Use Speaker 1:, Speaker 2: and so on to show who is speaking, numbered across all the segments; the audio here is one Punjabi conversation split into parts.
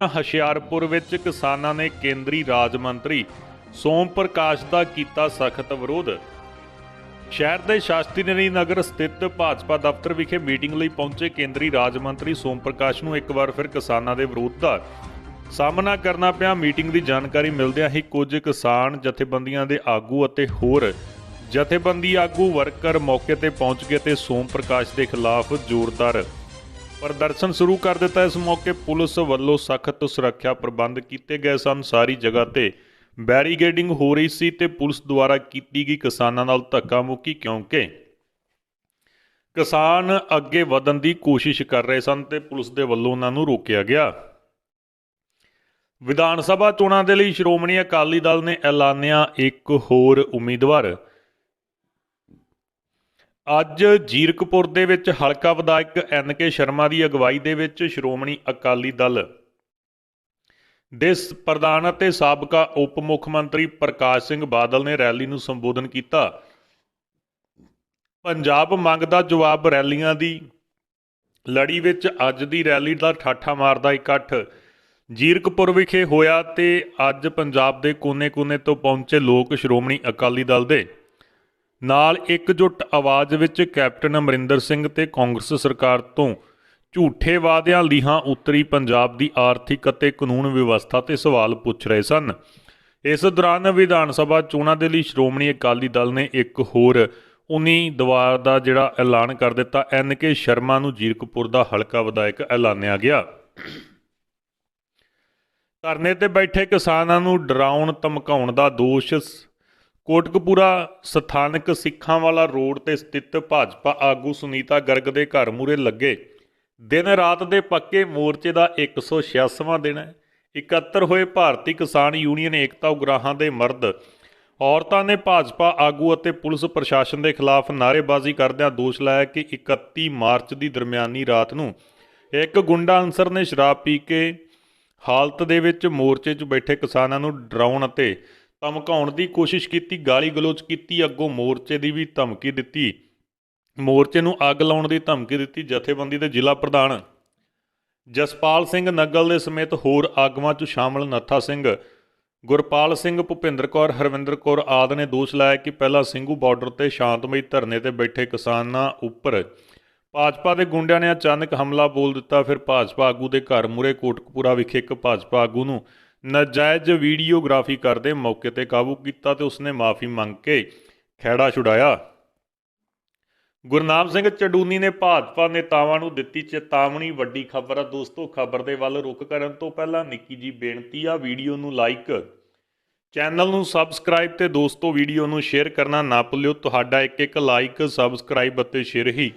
Speaker 1: ਹੁਸ਼ਿਆਰਪੁਰ ਵਿੱਚ ਕਿਸਾਨਾਂ ਨੇ ਕੇਂਦਰੀ ਰਾਜ ਮੰਤਰੀ ਸੋਮ ਪ੍ਰਕਾਸ਼ ਦਾ ਕੀਤਾ ਸਖਤ ਵਿਰੋਧ। ਸ਼ਹਿਰ ਦੇ ਸ਼ਾਸਤਰੀ ਨਗਰ ਸਥਿਤ ਭਾਜਪਾ ਦਫ਼ਤਰ ਵਿਖੇ ਮੀਟਿੰਗ ਲਈ ਪਹੁੰਚੇ ਕੇਂਦਰੀ ਰਾਜ ਮੰਤਰੀ ਸੋਮ ਪ੍ਰਕਾਸ਼ ਨੂੰ ਇੱਕ ਵਾਰ ਫਿਰ ਕਿਸਾਨਾਂ ਦੇ ਵਿਰੋਧ ਦਾ ਸਾਹਮਣਾ ਕਰਨਾ ਪਿਆ। ਮੀਟਿੰਗ ਦੀ ਜਾਣਕਾਰੀ ਮਿਲਦਿਆਂ ਹੀ ਕੁਝ ਕਿਸਾਨ ਜਥੇਬੰਦੀਆਂ ਦੇ ਆਗੂ ਅਤੇ ਹੋਰ ਜਥੇਬੰਦੀ ਆਗੂ ਵਰਕਰ ਮੌਕੇ ਤੇ ਪਹੁੰਚ ਗਏ ਤੇ ਸੋਮ ਪ੍ਰਕਾਸ਼ ਦੇ ਖਿਲਾਫ ਜ਼ੋਰਦਾਰ ਪ੍ਰਦਰਸ਼ਨ शुरू कर दिता। इस मौके पुलिस वालों सख्त सुरक्षा प्रबंध किए गए सन। सारी जगह ते बैरीगेडिंग हो रही सी ते पुलिस द्वारा की गई किसानां नाल धक्का मुक्की, क्योंकि किसान अगे वधन की कोशिश कर रहे सन ते पुलिस दे वल्लों उन्हां नूं रोकिया गया। विधान सभा चोणां दे लई श्रोमणी अकाली दल ने ऐलानिया एक होर उम्मीदवार। ਅੱਜ ਜੀਰਕਪੁਰ ਦੇ ਵਿੱਚ ਹਲਕਾ ਵਿਧਾਇਕ NK ਸ਼ਰਮਾ ਦੀ ਅਗਵਾਈ ਦੇ ਵਿੱਚ ਸ਼੍ਰੋਮਣੀ ਅਕਾਲੀ ਦਲ ਦੇ ਪ੍ਰਧਾਨ ਅਤੇ ਸਾਬਕਾ ਉਪ ਮੁੱਖ ਮੰਤਰੀ ਪ੍ਰਕਾਸ਼ ਸਿੰਘ ਬਾਦਲ ਨੇ ਰੈਲੀ ਨੂੰ ਸੰਬੋਧਨ ਕੀਤਾ। ਪੰਜਾਬ ਮੰਗ ਦਾ ਜਵਾਬ ਰੈਲੀਆਂ ਦੀ ਲੜੀ ਵਿੱਚ ਅੱਜ ਦੀ ਰੈਲੀ ਦਾ ਠਾਠਾ ਮਾਰਦਾ ਇਕੱਠ ਜੀਰਕਪੁਰ ਵਿਖੇ ਹੋਇਆ ਤੇ ਅੱਜ ਪੰਜਾਬ ਦੇ ਕੋਨੇ-ਕੋਨੇ ਤੋਂ ਪਹੁੰਚੇ ਲੋਕ ਸ਼੍ਰੋਮਣੀ ਅਕਾਲੀ ਦਲ ਦੇ ਨਾਲ एकजुट आवाज़ ਵਿੱਚ कैप्टन अमरिंदर सिंह ਤੇ ਕਾਂਗਰਸ ਸਰਕਾਰ ਤੋਂ ਝੂਠੇ ਵਾਅਦਿਆਂ ਲੀਹਾਂ ਉਤਰੀ ਪੰਜਾਬ ਦੀ ਆਰਥਿਕ ਅਤੇ ਕਾਨੂੰਨ ਵਿਵਸਥਾ ਤੇ ਸਵਾਲ ਪੁੱਛ ਰਹੇ ਸਨ। ਇਸ ਦੌਰਾਨ ਵਿਧਾਨ ਸਭਾ ਚੋਣਾਂ ਦੇ ਲਈ ਸ਼੍ਰੋਮਣੀ ਅਕਾਲੀ ਦਲ ਨੇ ਇੱਕ ਹੋਰ ਉਮੀਦਵਾਰ ਦਾ ਜਿਹੜਾ ਐਲਾਨ ਕਰ ਦਿੱਤਾ। NK ਸ਼ਰਮਾ ਨੂੰ ਜੀਰਕਪੁਰ ਦਾ ਹਲਕਾ ਵਿਧਾਇਕ ਐਲਾਨਿਆ ਗਿਆ। ਧਰਨੇ ਤੇ ਬੈਠੇ ਕਿਸਾਨਾਂ ਨੂੰ ਡਰਾਉਣ ਧਮਕਾਉਣ ਦਾ ਦੋਸ਼ ਕੋਟਕਪੂਰਾ ਸਥਾਨਕ ਸਿੱਖਾਂ ਵਾਲਾ ਰੋਡ ਤੇ ਸਥਿਤ ਭਾਜਪਾ ਆਗੂ ਸੁਨੀਤਾ ਗਰਗ ਦੇ ਘਰ ਮੂਹਰੇ ਲੱਗੇ ਦਿਨ ਰਾਤ ਦੇ ਪੱਕੇ ਮੋਰਚੇ ਦਾ 186ਵਾਂ ਦਿਨ ਹੈ। ਇਕੱਤਰ ਹੋਏ ਭਾਰਤੀ ਕਿਸਾਨ ਯੂਨੀਅਨ ਏਕਤਾ ਉਗਰਾਹਾਂ ਦੇ ਮਰਦ ਔਰਤਾਂ ਨੇ ਭਾਜਪਾ ਆਗੂ ਅਤੇ ਪੁਲਿਸ ਪ੍ਰਸ਼ਾਸਨ ਦੇ ਖਿਲਾਫ ਨਾਅਰੇਬਾਜ਼ੀ ਕਰਦਿਆਂ ਦੋਸ਼ ਲਾਇਆ ਕਿ 31 ਮਾਰਚ ਦੀ ਦਰਮਿਆਨੀ ਰਾਤ ਨੂੰ ਇੱਕ ਗੁੰਡਾ ਅਨਸਰ ਨੇ ਸ਼ਰਾਬ ਪੀ ਕੇ ਹਾਲਤ ਦੇ ਵਿੱਚ ਮੋਰਚੇ 'ਚ ਬੈਠੇ ਕਿਸਾਨਾਂ ਨੂੰ ਡਰਾਉਣ ਅਤੇ ਧਮਕਾਉਣ ਦੀ ਕੋਸ਼ਿਸ਼ ਕੀਤੀ, ਗਾਲੀ ਗਲੋਚ ਕੀਤੀ, ਅੱਗੋਂ ਮੋਰਚੇ ਦੀ ਵੀ ਧਮਕੀ ਦਿੱਤੀ, ਮੋਰਚੇ ਨੂੰ ਅੱਗ ਲਾਉਣ ਦੀ ਧਮਕੀ ਦਿੱਤੀ। ਜਥੇਬੰਦੀ ਦੇ ਜ਼ਿਲ੍ਹਾ ਪ੍ਰਧਾਨ ਜਸਪਾਲ ਸਿੰਘ ਨੱਗਲ ਦੇ ਸਮੇਤ ਹੋਰ ਆਗੂਆਂ 'ਚ ਸ਼ਾਮਲ ਨੱਥਾ ਸਿੰਘ, ਗੁਰਪਾਲ ਸਿੰਘ, ਭੁਪਿੰਦਰ ਕੌਰ, ਹਰਵਿੰਦਰ ਕੌਰ ਆਦਿ ਨੇ ਦੋਸ਼ ਲਾਇਆ ਕਿ ਪਹਿਲਾਂ ਸਿੰਘੂ ਬਾਰਡਰ ਤੇ ਸ਼ਾਂਤਮਈ ਧਰਨੇ ਤੇ ਬੈਠੇ ਕਿਸਾਨਾਂ ਉੱਪਰ ਭਾਜਪਾ ਦੇ ਗੁੰਡਿਆਂ ਨੇ ਅਚਾਨਕ ਹਮਲਾ ਬੋਲ ਦਿੱਤਾ। ਫਿਰ ਭਾਜਪਾ ਆਗੂ ਦੇ ਘਰ ਮੂਹਰੇ ਕੋਟਕਪੂਰਾ ਵਿਖੇ ਇੱਕ ਭਾਜਪਾ ਆਗੂ ਨੂੰ ਨਾਜਾਇਜ਼ ਵੀਡੀਓਗ੍ਰਾਫੀ ਕਰਦੇ ਮੌਕੇ ਤੇ ਕਾਬੂ ਕੀਤਾ ਤੇ ਉਸਨੇ ਮਾਫੀ ਮੰਗ ਕੇ ਖਹਿੜਾ ਛੁਡਾਇਆ। ਗੁਰਨਾਮ ਸਿੰਘ ਚਡੂਨੀ ਨੇ ਭਾਜਪਾ ਨੇਤਾਵਾਂ ਨੂੰ ਦਿੱਤੀ ਚੇਤਾਵਨੀ। ਵੱਡੀ ਖਬਰ ਆ ਦੋਸਤੋ। ਖਬਰ ਦੇ ਵੱਲ ਰੁਖ ਕਰਨ ਤੋਂ ਪਹਿਲਾਂ ਨਿੱਕੀ ਜੀ ਬੇਨਤੀ ਆ, ਵੀਡੀਓ ਨੂੰ ਲਾਈਕ, ਚੈਨਲ ਨੂੰ ਸਬਸਕ੍ਰਾਈਬ ਤੇ ਦੋਸਤੋ ਵੀਡੀਓ ਨੂੰ ਸ਼ੇਅਰ ਕਰਨਾ ਨਾ ਭੁੱਲਿਓ। ਤੁਹਾਡਾ ਇੱਕ ਲਾਈਕ, ਸਬਸਕ੍ਰਾਈਬ ਅਤੇ ਸ਼ੇਅਰ ਹੀ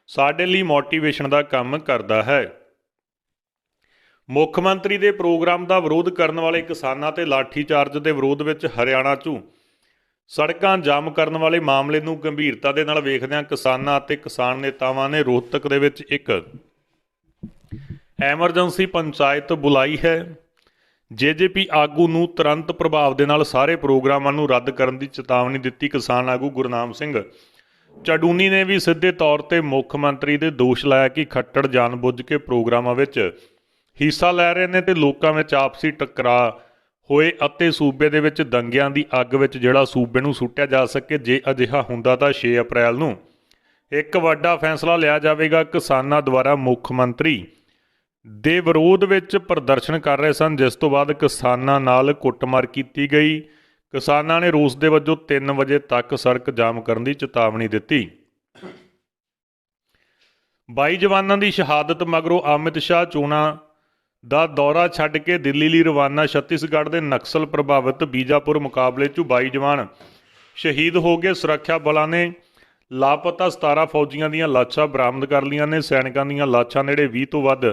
Speaker 1: ਸਾਡੇ ਲਈ ਮੋਟੀਵੇਸ਼ਨ ਦਾ ਕੰਮ ਕਰਦਾ ਹੈ। ਮੁੱਖ ਮੰਤਰੀ ਦੇ ਪ੍ਰੋਗਰਾਮ ਦਾ ਵਿਰੋਧ ਕਰਨ ਵਾਲੇ ਕਿਸਾਨਾਂ ਤੇ ਲਾਠੀਚਾਰਜ ਦੇ ਵਿਰੋਧ ਵਿੱਚ ਹਰਿਆਣਾ 'ਚੋਂ ਸੜਕਾਂ ਜਾਮ ਕਰਨ ਵਾਲੇ ਮਾਮਲੇ ਨੂੰ ਗੰਭੀਰਤਾ ਦੇ ਨਾਲ ਵੇਖਦਿਆਂ ਕਿਸਾਨਾਂ ਅਤੇ ਕਿਸਾਨ ਨੇਤਾਵਾਂ ਨੇ ਰੋਹਤਕ ਦੇ ਵਿੱਚ ਇੱਕ ਐਮਰਜੈਂਸੀ ਪੰਚਾਇਤ ਬੁਲਾਈ ਹੈ। JJP ਆਗੂ ਨੂੰ ਤੁਰੰਤ ਪ੍ਰਭਾਵ ਦੇ ਨਾਲ ਸਾਰੇ ਪ੍ਰੋਗਰਾਮਾਂ ਨੂੰ ਰੱਦ ਕਰਨ ਦੀ ਚੇਤਾਵਨੀ ਦਿੱਤੀ। ਕਿਸਾਨ ਆਗੂ ਗੁਰਨਾਮ ਸਿੰਘ ਚਡੂਨੀ ਨੇ ਵੀ ਸਿੱਧੇ ਤੌਰ ਤੇ ਮੁੱਖ ਮੰਤਰੀ ਦੇ ਦੋਸ਼ ਲਾਇਆ ਕਿ ਖੱਟੜ ਜਾਣਬੁੱਝ ਕੇ ਪ੍ਰੋਗਰਾਮਾਂ ਵਿੱਚ ਹਿੱਸਾ ਲੈ ਰਹੇ ਨੇ ਤੇ ਲੋਕਾਂ ਵਿੱਚ ਆਪਸੀ ਟਕਰਾਅ ਹੋਏ ਅਤੇ ਸੂਬੇ ਦੇ ਵਿੱਚ ਦੰਗਿਆਂ ਦੀ ਅੱਗ ਵਿੱਚ ਜਿਹੜਾ ਸੂਬੇ ਨੂੰ ਸੁੱਟਿਆ ਜਾ ਸਕੇ। ਜੇ ਅਜਿਹਾ ਹੁੰਦਾ ਤਾਂ 6 ਅਪ੍ਰੈਲ ਨੂੰ ਇੱਕ ਵੱਡਾ ਫੈਸਲਾ ਲਿਆ ਜਾਵੇਗਾ। ਕਿਸਾਨਾਂ ਦੁਆਰਾ ਮੁੱਖ ਮੰਤਰੀ ਦੇ ਵਿਰੋਧ ਵਿੱਚ ਪ੍ਰਦਰਸ਼ਨ ਕਰ ਰਹੇ ਸਨ, ਜਿਸ ਤੋਂ ਬਾਅਦ ਕਿਸਾਨਾਂ ਨਾਲ ਕੁੱਟਮਾਰ ਕੀਤੀ ਗਈ। ਕਿਸਾਨਾਂ ਨੇ ਰੋਸ ਦੇ ਵਜੋਂ 3 ਵਜੇ ਤੱਕ ਸੜਕ ਜਾਮ ਕਰਨ ਦੀ ਚੇਤਾਵਨੀ ਦਿੱਤੀ। 22 ਜਵਾਨਾਂ ਦੀ ਸ਼ਹਾਦਤ ਮਗਰੋਂ ਅਮਿਤ ਸ਼ਾਹ ਚੋਣਾਂ ਦਾ ਦੌਰਾ ਛੱਡ ਕੇ ਦਿੱਲੀ ਲਈ ਰਵਾਨਾ। ਛੱਤੀਸਗੜ੍ਹ ਦੇ ਨਕਸਲ ਪ੍ਰਭਾਵਿਤ ਬੀਜਾਪੁਰ ਮੁਕਾਬਲੇ 'ਚ 22 ਜਵਾਨ ਸ਼ਹੀਦ ਹੋ ਗਏ। ਸੁਰੱਖਿਆ ਬਲਾਂ ਨੇ ਲਾਪਤਾ 17 ਫੌਜੀਆਂ ਦੀਆਂ ਲਾਸ਼ਾਂ ਬਰਾਮਦ ਕਰ ਲਈਆਂ ਨੇ। ਸੈਨਿਕਾਂ ਦੀਆਂ ਲਾਸ਼ਾਂ ਨੇੜੇ 20 ਤੋਂ ਵੱਧ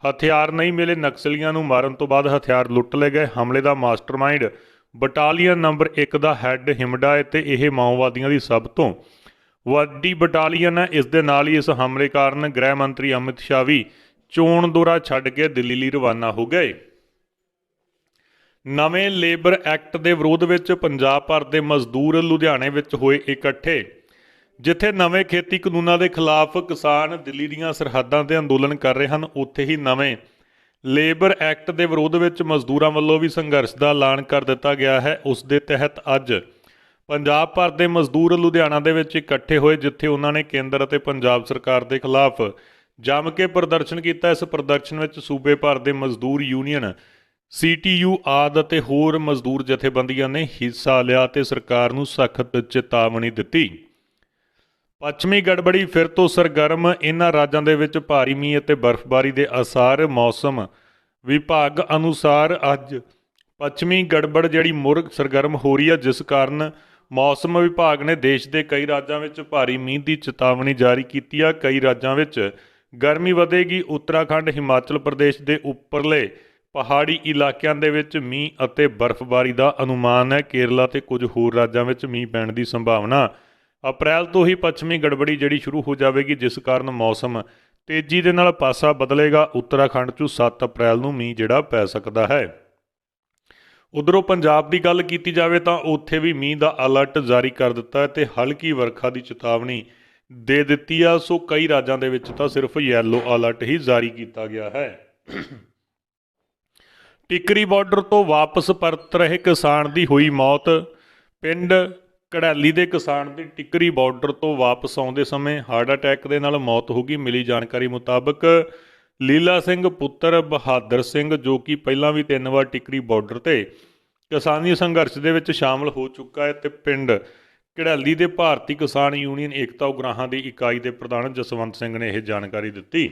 Speaker 1: ਹਥਿਆਰ ਨਹੀਂ ਮਿਲੇ। ਨਕਸਲੀਆਂ ਨੂੰ ਮਾਰਨ ਤੋਂ ਬਾਅਦ ਹਥਿਆਰ ਲੁੱਟ ਲਏ ਗਏ। ਹਮਲੇ ਦਾ ਮਾਸਟਰਮਾਈਂਡ ਬਟਾਲੀਅਨ ਨੰਬਰ 1 ਦਾ ਹੈੱਡ ਹਿਮਡਾ ਹੈ ਤੇ ਇਹ ਮਾਓਵਾਦੀਆਂ ਦੀ ਸਭ ਤੋਂ ਵੱਡੀ ਬਟਾਲੀਅਨ ਹੈ। ਇਸ ਦੇ ਨਾਲ ਹੀ ਇਸ ਹਮਲੇ ਕਾਰਨ ਗ੍ਰਹਿ ਮੰਤਰੀ ਅਮਿਤ ਸ਼ਾਹ ਵੀ ਚੋਣ ਦੌਰਾ ਛੱਡ ਕੇ ਦਿੱਲੀ ਲਈ ਰਵਾਨਾ ਹੋ ਗਏ। ਨਵੇਂ ਲੇਬਰ ਐਕਟ ਦੇ ਵਿਰੋਧ ਵਿੱਚ ਪੰਜਾਬ ਭਰ ਦੇ ਮਜ਼ਦੂਰ ਲੁਧਿਆਣੇ ਵਿੱਚ ਹੋਏ ਇਕੱਠੇ, ਜਿੱਥੇ ਨਵੇਂ ਖੇਤੀ ਕਾਨੂੰਨਾਂ ਦੇ ਖਿਲਾਫ ਕਿਸਾਨ ਦਿੱਲੀ ਦੀਆਂ ਸਰਹੱਦਾਂ ਤੇ ਅੰਦੋਲਨ ਕਰ ਰਹੇ ਹਨ, ਉੱਥੇ ਹੀ ਨਵੇਂ ਲੇਬਰ ਐਕਟ ਦੇ ਵਿਰੋਧ ਵਿੱਚ ਮਜ਼ਦੂਰਾਂ ਵੱਲੋਂ ਵੀ ਸੰਘਰਸ਼ ਦਾ ਐਲਾਨ ਕਰ ਦਿੱਤਾ ਗਿਆ ਹੈ। ਉਸ ਦੇ ਤਹਿਤ ਅੱਜ ਪੰਜਾਬ ਭਰ ਦੇ ਮਜ਼ਦੂਰ ਲੁਧਿਆਣਾ ਦੇ ਵਿੱਚ ਇਕੱਠੇ ਹੋਏ, ਜਿੱਥੇ ਉਹਨਾਂ ਨੇ ਕੇਂਦਰ ਅਤੇ ਪੰਜਾਬ ਸਰਕਾਰ ਦੇ ਖਿਲਾਫ ਜੰਮ ਕੇ ਪ੍ਰਦਰਸ਼ਨ ਕੀਤਾ। ਇਸ ਪ੍ਰਦਰਸ਼ਨ ਵਿੱਚ ਸੂਬੇ ਭਰ ਦੇ ਮਜ਼ਦੂਰ ਯੂਨੀਅਨ, CTU ਆਦਿ ਅਤੇ ਹੋਰ ਮਜ਼ਦੂਰ ਜਥੇਬੰਦੀਆਂ ਨੇ ਹਿੱਸਾ ਲਿਆ ਤੇ ਸਰਕਾਰ ਨੂੰ ਸਖਤ ਚੇਤਾਵਨੀ ਦਿੱਤੀ। ਪੱਛਮੀ ਗੜਬੜੀ ਫਿਰ ਤੋਂ ਸਰਗਰਮ, ਇਹਨਾਂ ਰਾਜਾਂ ਦੇ ਵਿੱਚ ਭਾਰੀ ਮੀਂਹ ਅਤੇ ਬਰਫ਼ਬਾਰੀ ਦੇ ਆਸਾਰ। ਮੌਸਮ ਵਿਭਾਗ ਅਨੁਸਾਰ ਅੱਜ ਪੱਛਮੀ ਗੜਬੜ ਜਿਹੜੀ ਮੁੜ ਸਰਗਰਮ ਹੋ ਰਹੀ ਹੈ, ਜਿਸ ਕਾਰਨ ਮੌਸਮ ਵਿਭਾਗ ਨੇ ਦੇਸ਼ ਦੇ ਕਈ ਰਾਜਾਂ ਵਿੱਚ ਭਾਰੀ ਮੀਂਹ ਦੀ ਚੇਤਾਵਨੀ ਜਾਰੀ ਕੀਤੀ ਹੈ। ਕਈ ਰਾਜਾਂ ਵਿੱਚ ਗਰਮੀ ਵਧੇਗੀ। ਉੱਤਰਾਖੰਡ, ਹਿਮਾਚਲ ਪ੍ਰਦੇਸ਼ ਦੇ ਉੱਪਰਲੇ ਪਹਾੜੀ ਇਲਾਕਿਆਂ ਦੇ ਵਿੱਚ ਮੀਂਹ ਅਤੇ ਬਰਫ਼ਬਾਰੀ ਦਾ ਅਨੁਮਾਨ ਹੈ। ਕੇਰਲਾ ਤੇ ਕੁਝ ਹੋਰ ਰਾਜਾਂ ਵਿੱਚ ਮੀਂਹ ਪੈਣ ਦੀ ਸੰਭਾਵਨਾ। ਅਪ੍ਰੈਲ ਤੋਂ ਹੀ ਪੱਛਮੀ ਗੜਬੜੀ ਜਿਹੜੀ ਸ਼ੁਰੂ ਹੋ ਜਾਵੇਗੀ, ਜਿਸ ਕਾਰਨ ਮੌਸਮ ਤੇਜ਼ੀ ਦੇ ਨਾਲ ਪਾਸਾ ਬਦਲੇਗਾ। ਉੱਤਰਾਖੰਡ 'ਚ 7 ਅਪ੍ਰੈਲ ਨੂੰ ਮੀਂਹ ਜਿਹੜਾ ਪੈ ਸਕਦਾ ਹੈ। ਉਧਰੋਂ ਪੰਜਾਬ ਦੀ ਗੱਲ ਕੀਤੀ ਜਾਵੇ ਤਾਂ ਉੱਥੇ ਵੀ ਮੀਂਹ ਦਾ ਅਲਰਟ ਜਾਰੀ ਕਰ ਦਿੱਤਾ ਹੈ ਤੇ ਹਲਕੀ ਵਰਖਾ ਦੀ ਚੇਤਾਵਨੀ ਦੇ ਦਿੱਤੀ ਆ। ਸੋ ਕਈ ਰਾਜਾਂ ਦੇ ਵਿੱਚ ਤਾਂ ਸਿਰਫ ਯੈਲੋ ਅਲਰਟ ਹੀ ਜਾਰੀ ਕੀਤਾ ਗਿਆ ਹੈ। ਟਿੱਕਰੀ ਬਾਰਡਰ ਤੋਂ ਵਾਪਸ ਪਰਤ ਰਹੇ ਕਿਸਾਨ ਦੀ ਹੋਈ ਮੌਤ। ਪਿੰਡ ਘੜੈਲੀ ਦੇ ਕਿਸਾਨ ਦੀ ਟਿੱਕਰੀ ਬਾਰਡਰ ਤੋਂ ਵਾਪਸ ਆਉਂਦੇ ਸਮੇਂ ਹਾਰਟ ਅਟੈਕ ਦੇ ਨਾਲ ਮੌਤ ਹੋ ਗਈ। ਮਿਲੀ ਜਾਣਕਾਰੀ ਮੁਤਾਬਕ ਲੀਲਾ ਸਿੰਘ ਪੁੱਤਰ ਬਹਾਦਰ ਸਿੰਘ, ਜੋ ਕਿ ਪਹਿਲਾਂ ਵੀ 3 ਵਾਰ ਟਿੱਕਰੀ ਬਾਰਡਰ ਤੇ ਕਿਸਾਨੀ ਸੰਘਰਸ਼ ਦੇ ਵਿੱਚ ਸ਼ਾਮਲ ਹੋ ਚੁੱਕਾ ਹੈ ਤੇ ਪਿੰਡ ਘੜੈਲੀ ਦੇ ਭਾਰਤੀ ਕਿਸਾਨ ਯੂਨੀਅਨ ਏਕਤਾ ਉਗਰਾਹਾਂ ਦੀ ਇਕਾਈ ਦੇ ਪ੍ਰਧਾਨ ਜਸਵੰਤ ਸਿੰਘ ਨੇ ਇਹ ਜਾਣਕਾਰੀ ਦਿੱਤੀ।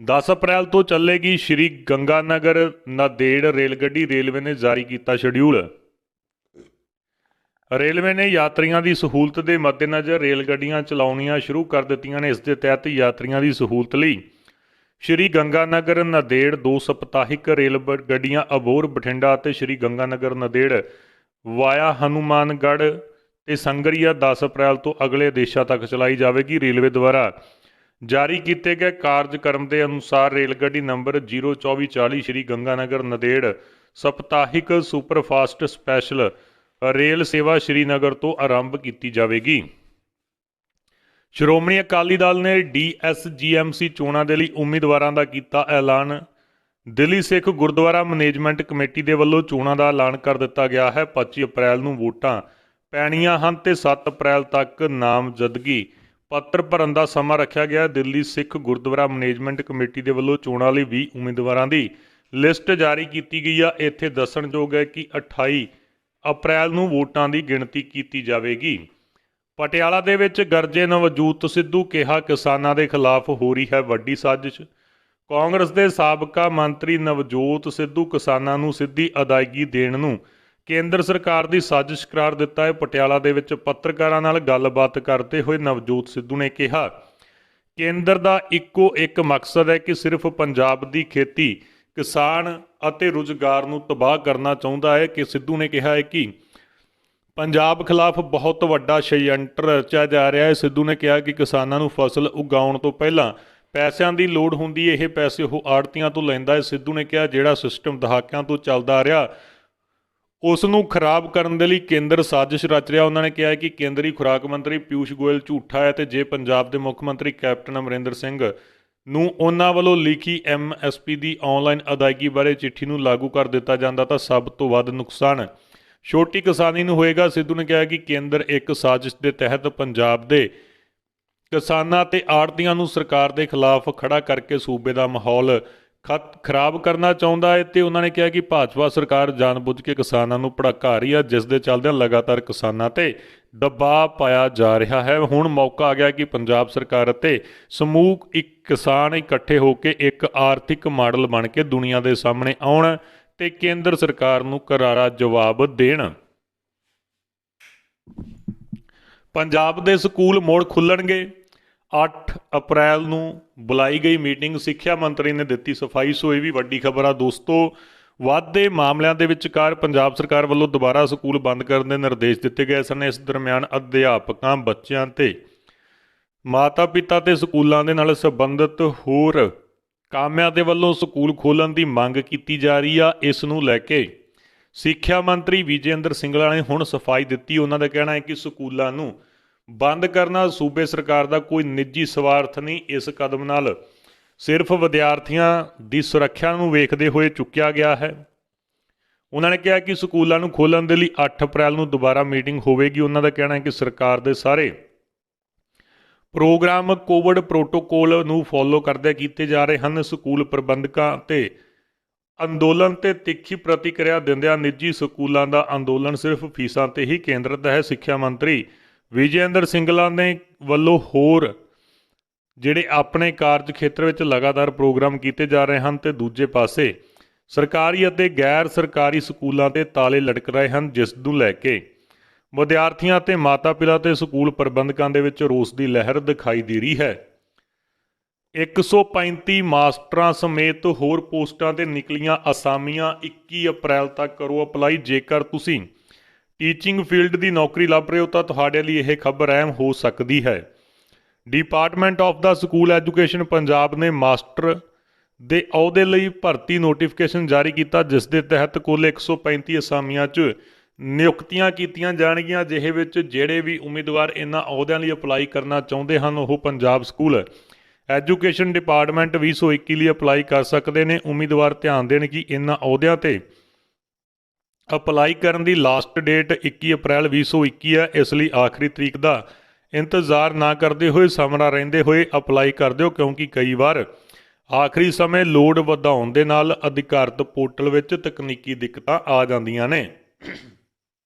Speaker 1: 10 ਅਪ੍ਰੈਲ ਤੋਂ ਚੱਲੇਗੀ ਸ਼੍ਰੀ ਗੰਗਾਨਗਰ ਨਾਂਦੇੜ ਰੇਲ ਗੱਡੀ। ਰੇਲਵੇ ਨੇ ਜਾਰੀ ਕੀਤਾ ਸ਼ਡਿਊਲ। ਰੇਲਵੇ ਨੇ ਯਾਤਰੀਆਂ ਦੀ ਸਹੂਲਤ ਦੇ ਮੱਦੇਨਜ਼ਰ ਰੇਲ ਗੱਡੀਆਂ ਚਲਾਉਣੀਆਂ ਸ਼ੁਰੂ ਕਰ ਦਿੱਤੀਆਂ ਨੇ। ਇਸ ਦੇ ਤਹਿਤ ਯਾਤਰੀਆਂ ਦੀ ਸਹੂਲਤ ਲਈ ਸ਼੍ਰੀ ਗੰਗਾਨਗਰ ਨਾਂਦੇੜ 2 ਸਪਤਾਹਿਕ ਰੇਲ ਗੱਡੀਆਂ ਅਬੋਹਰ, ਬਠਿੰਡਾ ਅਤੇ ਸ਼੍ਰੀ ਗੰਗਾਨਗਰ ਨਾਂਦੇੜ ਵਾਇਆ ਹਨੂਮਾਨਗੜ੍ਹ ਤੇ ਸੰਗਰੀਆ 10 ਅਪ੍ਰੈਲ ਤੋਂ ਅਗਲੇ ਆਦੇਸ਼ਾਂ ਤੱਕ ਚਲਾਈ ਜਾਵੇਗੀ। ਰੇਲਵੇ ਦੁਆਰਾ ਜਾਰੀ ਕੀਤੇ ਗਏ ਕਾਰਜਕ੍ਰਮ ਦੇ ਅਨੁਸਾਰ ਰੇਲ ਗੱਡੀ ਨੰਬਰ 02440 ਸ਼੍ਰੀ ਗੰਗਾਨਗਰ ਨਾਂਦੇੜ ਸਪਤਾਹਿਕ ਸੁਪਰਫਾਸਟ ਸਪੈਸ਼ਲ ਰੇਲ ਸੇਵਾ ਸ਼੍ਰੀਨਗਰ ਤੋਂ ਆਰੰਭ ਕੀਤੀ ਜਾਵੇਗੀ। ਸ਼੍ਰੋਮਣੀ ਅਕਾਲੀ ਦਲ ਨੇ DSGMC ਚੋਣਾਂ ਦੇ ਲਈ ਉਮੀਦਵਾਰਾਂ ਦਾ ਕੀਤਾ ਐਲਾਨ। ਦਿੱਲੀ ਸਿੱਖ ਗੁਰਦੁਆਰਾ ਮੈਨੇਜਮੈਂਟ ਕਮੇਟੀ ਦੇ ਵੱਲੋਂ ਚੋਣਾਂ ਦਾ ਐਲਾਨ ਕਰ ਦਿੱਤਾ ਗਿਆ ਹੈ। 25 ਅਪ੍ਰੈਲ ਨੂੰ ਵੋਟਾਂ ਪੈਣੀਆਂ ਹਨ ਤੇ 7 ਅਪ੍ਰੈਲ ਤੱਕ ਨਾਮਜ਼ਦਗੀ ਪੱਤਰ ਭਰਨ ਦਾ ਸਮਾਂ ਰੱਖਿਆ ਗਿਆ। ਦਿੱਲੀ ਸਿੱਖ ਗੁਰਦੁਆਰਾ ਮੈਨੇਜਮੈਂਟ ਕਮੇਟੀ ਦੇ ਵੱਲੋਂ ਚੋਣਾਂ ਲਈ 20 ਉਮੀਦਵਾਰਾਂ ਦੀ ਲਿਸਟ ਜਾਰੀ ਕੀਤੀ ਗਈ ਆ। ਇੱਥੇ ਦੱਸਣਯੋਗ ਹੈ ਕਿ 28 ਅਪ੍ਰੈਲ ਨੂੰ ਵੋਟਾਂ ਦੀ ਗਿਣਤੀ ਕੀਤੀ ਜਾਵੇਗੀ। ਪਟਿਆਲਾ ਦੇ ਵਿੱਚ ਗਰਜੇ ਨਵਜੋਤ ਸਿੱਧੂ, ਕਿਹਾ ਕਿਸਾਨਾਂ ਦੇ ਖਿਲਾਫ ਹੋ ਰਹੀ ਹੈ ਵੱਡੀ ਸਾਜ਼ਿਸ਼। ਕਾਂਗਰਸ ਦੇ ਸਾਬਕਾ ਮੰਤਰੀ ਨਵਜੋਤ ਸਿੱਧੂ ਕਿਸਾਨਾਂ ਨੂੰ ਸਿੱਧੀ ਅਦਾਇਗੀ ਦੇਣ ਨੂੰ ਕੇਂਦਰ ਸਰਕਾਰ ਦੀ ਸਾਜ਼ਿਸ਼ ਕਰਾਰ ਦਿੱਤਾ ਹੈ। ਪਟਿਆਲਾ ਦੇ ਵਿੱਚ ਪੱਤਰਕਾਰਾਂ ਨਾਲ ਗੱਲਬਾਤ ਕਰਦੇ ਹੋਏ ਨਵਜੋਤ ਸਿੱਧੂ ਨੇ ਕਿਹਾ, ਕੇਂਦਰ ਦਾ ਇੱਕੋ ਇੱਕ ਮਕਸਦ ਹੈ ਕਿ ਸਿਰਫ ਪੰਜਾਬ ਦੀ ਖੇਤੀ, ਕਿਸਾਨ ਅਤੇ ਰੁਜ਼ਗਾਰ ਨੂੰ ਤਬਾਹ ਕਰਨਾ ਚਾਹੁੰਦਾ ਹੈ। ਕਿ ਸਿੱਧੂ ਨੇ ਕਿਹਾ ਹੈ ਕਿ ਪੰਜਾਬ ਖਿਲਾਫ ਬਹੁਤ ਵੱਡਾ ਸ਼ੈਯੰਤਰ ਰਚਿਆ ਜਾ ਰਿਹਾ ਹੈ। ਸਿੱਧੂ ਨੇ ਕਿਹਾ ਕਿ ਕਿਸਾਨਾਂ ਨੂੰ ਫਸਲ ਉਗਾਉਣ ਤੋਂ ਪਹਿਲਾਂ ਪੈਸਿਆਂ ਦੀ ਲੋੜ ਹੁੰਦੀ ਹੈ, ਇਹ ਪੈਸੇ ਉਹ ਆੜ੍ਹਤੀਆਂ ਤੋਂ ਲੈਂਦਾ ਹੈ। ਸਿੱਧੂ ਨੇ ਕਿਹਾ ਜਿਹੜਾ ਸਿਸਟਮ ਦਹਾਕਿਆਂ ਤੋਂ ਚੱਲਦਾ ਆ ਰਿਹਾ ਉਸ ਨੂੰ ਖਰਾਬ ਕਰਨ ਦੇ ਲਈ ਕੇਂਦਰ ਸਾਜ਼ਿਸ਼ ਰਚ ਰਿਹਾ। ਉਹਨਾਂ ਨੇ ਕਿਹਾ ਕਿ ਕੇਂਦਰੀ ਖੁਰਾਕ ਮੰਤਰੀ ਪਿਊਸ਼ ਗੋਇਲ ਝੂਠਾ ਹੈ ਤੇ ਜੇ ਪੰਜਾਬ ਦੇ ਮੁੱਖ ਮੰਤਰੀ ਕੈਪਟਨ ਅਮਰਿੰਦਰ ਸਿੰਘ ਨੂੰ ਉਹਨਾਂ ਵੱਲੋਂ ਲਿਖੀ MSP ਦੀ ਆਨਲਾਈਨ ਅਦਾਇਗੀ ਬਾਰੇ ਚਿੱਠੀ ਨੂੰ ਲਾਗੂ ਕਰ ਦਿੱਤਾ ਜਾਂਦਾ ਤਾਂ ਸਭ ਤੋਂ ਵੱਧ ਨੁਕਸਾਨ ਛੋਟੀ ਕਿਸਾਨੀ ਨੂੰ ਹੋਏਗਾ। ਸਿੱਧੂ ਨੇ ਕਿਹਾ ਕਿ ਕੇਂਦਰ ਇੱਕ ਸਾਜ਼ਿਸ਼ ਦੇ ਤਹਿਤ ਪੰਜਾਬ ਦੇ ਕਿਸਾਨਾਂ ਤੇ ਆੜ੍ਹਤੀਆਂ ਨੂੰ ਸਰਕਾਰ ਦੇ ਖਿਲਾਫ ਖੜਾ ਕਰਕੇ ਸੂਬੇ ਦਾ ਮਾਹੌਲ ਖਰਾਬ ਕਰਨਾ ਚਾਹੁੰਦਾ ਹੈ ਤੇ ਉਹਨਾਂ ਨੇ ਕਿਹਾ ਕਿ ਭਾਜਪਾ ਸਰਕਾਰ ਜਾਣਬੁੱਝ ਕੇ ਕਿਸਾਨਾਂ ਨੂੰ ਭੜਕਾ ਰਹੀ ਹੈ, ਜਿਸ ਦੇ ਚੱਲਦਿਆਂ ਲਗਾਤਾਰ ਕਿਸਾਨਾਂ ਤੇ ਦਬਾਅ ਪਾਇਆ ਜਾ ਰਿਹਾ ਹੈ। ਹੁਣ ਮੌਕਾ ਆ ਗਿਆ ਕਿ ਪੰਜਾਬ ਸਰਕਾਰ ਅਤੇ ਸਮੂਹ ਕਿਸਾਨ ਇਕੱਠੇ ਹੋ ਕੇ ਇੱਕ ਆਰਥਿਕ ਮਾਡਲ ਬਣ ਕੇ ਦੁਨੀਆ ਦੇ ਸਾਹਮਣੇ ਆਉਣ ਤੇ ਕੇਂਦਰ ਸਰਕਾਰ ਨੂੰ ਕਰਾਰਾ ਜਵਾਬ ਦੇਣ। ਪੰਜਾਬ ਦੇ ਸਕੂਲ ਮੁੜ ਖੁੱਲ੍ਹਣਗੇ। 8 ਅਪ੍ਰੈਲ ਨੂੰ ਬੁਲਾਈ ਗਈ ਮੀਟਿੰਗ ਸਿੱਖਿਆ ਮੰਤਰੀ ਨੇ ਦਿੱਤੀ ਸਫਾਈ। ਸੋ ਇਹ ਵੀ ਵੱਡੀ ਖਬਰ ਆ ਦੋਸਤੋ। ਵੱਧਦੇ ਮਾਮਲਿਆਂ ਦੇ ਵਿਚਕਾਰ ਪੰਜਾਬ ਸਰਕਾਰ ਵੱਲੋਂ ਦੁਬਾਰਾ ਸਕੂਲ ਬੰਦ ਕਰਨ ਦੇ ਨਿਰਦੇਸ਼ ਦਿੱਤੇ ਗਏ ਸਨ। ਇਸ ਦਰਮਿਆਨ ਅਧਿਆਪਕਾਂ, ਬੱਚਿਆਂ ਤੇ ਮਾਤਾ ਪਿਤਾ ਤੇ ਸਕੂਲਾਂ ਦੇ ਨਾਲ ਸੰਬੰਧਿਤ ਹੋਰ ਕਾਮਿਆਂ ਦੇ ਵੱਲੋਂ ਸਕੂਲ ਖੋਲ੍ਹਣ ਦੀ ਮੰਗ ਕੀਤੀ ਜਾ ਰਹੀ ਆ। ਇਸ ਨੂੰ ਲੈ ਕੇ ਸਿੱਖਿਆ ਮੰਤਰੀ ਵਿਜੇ ਇੰਦਰ ਸਿੰਗਲਾ ਨੇ ਹੁਣ ਸਫਾਈ ਦਿੱਤੀ। ਉਹਨਾਂ ਦਾ ਕਹਿਣਾ ਹੈ ਕਿ ਸਕੂਲਾਂ ਨੂੰ ਬੰਦ ਕਰਨਾ ਸੂਬੇ ਸਰਕਾਰ ਦਾ ਕੋਈ ਨਿੱਜੀ ਸਵਾਰਥ ਨਹੀਂ। ਇਸ ਕਦਮ ਨਾਲ ਸਿਰਫ ਵਿਦਿਆਰਥੀਆਂ ਦੀ ਸੁਰੱਖਿਆ ਨੂੰ ਵੇਖਦੇ ਹੋਏ ਚੁੱਕਿਆ ਗਿਆ ਹੈ। ਉਹਨਾਂ ਨੇ ਕਿਹਾ ਕਿ ਸਕੂਲਾਂ ਨੂੰ ਖੋਲ੍ਹਣ ਦੇ ਲਈ 8 ਅਪ੍ਰੈਲ ਨੂੰ ਦੁਬਾਰਾ ਮੀਟਿੰਗ ਹੋਵੇਗੀ। ਉਹਨਾਂ ਦਾ ਕਹਿਣਾ ਹੈ ਕਿ ਸਰਕਾਰ ਦੇ ਸਾਰੇ ਪ੍ਰੋਗਰਾਮ ਕੋਵਿਡ ਪ੍ਰੋਟੋਕੋਲ ਨੂੰ ਫੋਲੋ ਕਰਦੇ ਕੀਤੇ ਜਾ ਰਹੇ ਹਨ। ਸਕੂਲ ਪ੍ਰਬੰਧਕਾਂ ਤੇ ਅੰਦੋਲਨ ਤੇ ਤਿੱਖੀ ਪ੍ਰਤੀਕਿਰਿਆ ਦਿੰਦਿਆਂ ਨਿੱਜੀ ਸਕੂਲਾਂ ਦਾ ਅੰਦੋਲਨ ਸਿਰਫ ਫੀਸਾਂ ਤੇ ਹੀ ਕੇਂਦਰਿਤ ਹੈ। ਸਿੱਖਿਆ ਮੰਤਰੀ ਵਿਜੇ ਇੰਦਰ ਸਿੰਗਲਾ ਨੇ ਵੱਲੋਂ ਹੋਰ ਜਿਹੜੇ ਆਪਣੇ ਕਾਰਜ ਖੇਤਰ ਵਿੱਚ ਲਗਾਤਾਰ ਪ੍ਰੋਗਰਾਮ ਕੀਤੇ ਜਾ ਰਹੇ ਹਨ ਤੇ ਦੂਜੇ ਪਾਸੇ ਸਰਕਾਰੀ ਅਤੇ ਗੈਰ ਸਰਕਾਰੀ ਸਕੂਲਾਂ ਤੇ ਤਾਲੇ ਲਟਕ ਰਹੇ ਹਨ, ਜਿਸ ਨੂੰ ਲੈ ਕੇ ਵਿਦਿਆਰਥੀਆਂ ਅਤੇ ਮਾਤਾ-ਪਿਤਾ ਤੇ ਸਕੂਲ ਪ੍ਰਬੰਧਕਾਂ ਦੇ ਵਿੱਚ ਰੋਸ ਦੀ ਲਹਿਰ ਦਿਖਾਈ ਦੇ ਰਹੀ ਹੈ। 135 ਮਾਸਟਰਾਂ ਸਮੇਤ ਹੋਰ ਪੋਸਟਾਂ ਤੇ ਨਿਕਲੀਆਂ ਅਸਾਮੀਆਂ। 21 ਅਪ੍ਰੈਲ ਤੱਕ ਕਰੋ ਅਪਲਾਈ। ਜੇਕਰ ਤੁਸੀਂ ਟੀਚਿੰਗ ਫੀਲਡ ਦੀ ਨੌਕਰੀ ਲੱਭ ਰਹੇ ਹੋ ਤਾਂ ਤੁਹਾਡੇ ਲਈ ਇਹ ਖਬਰ ਅਹਿਮ ਹੋ ਸਕਦੀ ਹੈ। Department of the school education Punjab ਨੇ ਮਾਸਟਰ ਦੇ ਅਹੁਦੇ ਲਈ ਭਰਤੀ ਨੋਟੀਫਿਕੇਸ਼ਨ ਜਾਰੀ ਕੀਤਾ, ਜਿਸ ਦੇ ਤਹਿਤ ਕੁੱਲ 135 ਅਸਾਮੀਆਂ 'ਚ ਨਿਯੁਕਤੀਆਂ ਕੀਤੀਆਂ ਜਾਣਗੀਆਂ। ਜਿਹੇ ਵਿੱਚ ਜਿਹੜੇ ਵੀ ਉਮੀਦਵਾਰ ਇਹਨਾਂ ਅਹੁਦਿਆਂ ਲਈ ਅਪਲਾਈ ਕਰਨਾ ਚਾਹੁੰਦੇ ਹਨ ਉਹ ਪੰਜਾਬ ਸਕੂਲ ਐਜੂਕੇਸ਼ਨ ਡਿਪਾਰਟਮੈਂਟ 2021 ਲਈ ਅਪਲਾਈ ਕਰ ਸਕਦੇ ਨੇ। ਉਮੀਦਵਾਰ ਧਿਆਨ ਦੇਣ ਕਿ ਇਹਨਾਂ ਅਹੁਦਿਆਂ ਤੇ ਅਪਲਾਈ ਕਰਨ ਦੀ ਲਾਸਟ ਡੇਟ 21 ਅਪ੍ਰੈਲ 2021 ਹੈ। ਇਸ ਲਈ ਆਖਰੀ ਤਰੀਕ ਦਾ ਇੰਤਜ਼ਾਰ ਨਾ ਕਰਦੇ ਹੋਏ ਸਮਾਂ ਰਹਿੰਦੇ ਹੋਏ ਅਪਲਾਈ ਕਰ ਦਿਓ, ਕਿਉਂਕਿ ਕਈ ਵਾਰ ਆਖਰੀ ਸਮੇਂ ਲੋਡ ਵਧਾਉਣ ਦੇ ਨਾਲ ਅਧਿਕਾਰਤ ਪੋਰਟਲ ਵਿੱਚ ਤਕਨੀਕੀ ਦਿੱਕਤਾਂ ਆ ਜਾਂਦੀਆਂ ਨੇ।